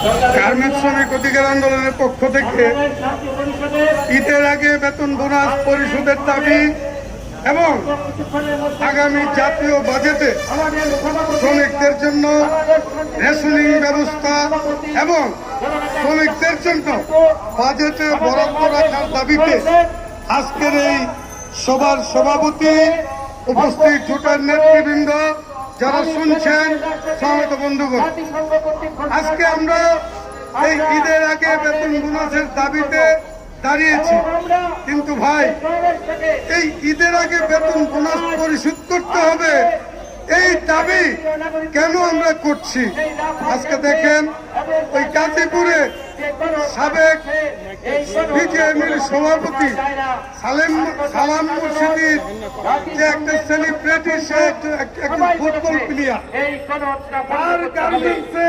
Garments শ্রমিক অধিকার আন্দোলনের পক্ষ থেকে ঈদের আগে বেতন বোনাস পরিশোধের দাবি এবং আগামী জাতীয় বাজেটে শ্রমিকদের জন্য রেশনিং ব্যবস্থা এবং শ্রমিকদের জন্য বাজেটে বরাদ্দ রাখার দাবিতে আজকের এই সভার সভাপতি, উপস্থিত জোটের নেতৃবৃন্দ, যারা শুনছেন, সমবেত বন্ধুগণ, আজকে আমরা এই ঈদের আগে বেতন বোনাসের দাবিতে দাঁড়িয়েছি। কিন্তু ভাই, এই ঈদের আগে বেতন বোনাস পরিশোধ করতে হবে, এই দাবি কেন আমরা করছি? আজকে দেখেন ওই গাজীপুরে সাবেক বিজেপির সভাপতি সালাম মুর্শিদির যে একটা সেলিব্রিটি, সে একজন ফুটবল প্লেয়ার, তার গার্মেন্টসে